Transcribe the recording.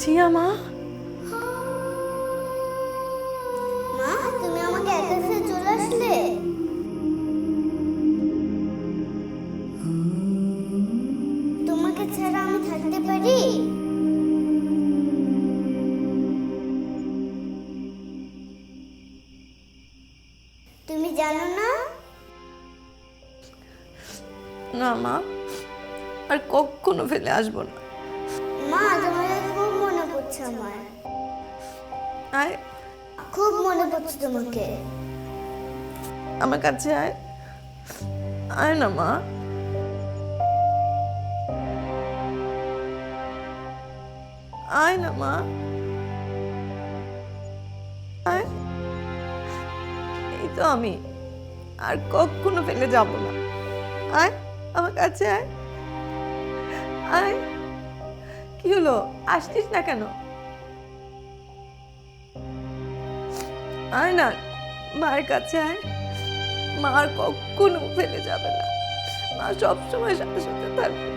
টিয়া মা, মা তুমি আমাকে একা ছেড়ে চলে আসলে? তোমাকে ছাড়া আমি থাকতে পারি? তুমি জানো না? না মা, আর কখনো ফেলে আসবো না। মা তোমাকে খুব মনে পড়ছে আমার, আয়, খুব মনে পড়ছে তোমাকে। আমার কাছে আয়, আয় না মা। আয় না মা, আয়। এই তো আমি, আর কখনো ফেলে যাব না। আয় আমার কাছে আয়, আয়। কি হলো, আসছিস না কেন? আয় না, মায়ের কাছে আয়। মা আর কখনো ফেলে যাবে না, মা সবসময় সাথে সাথে থাকবে।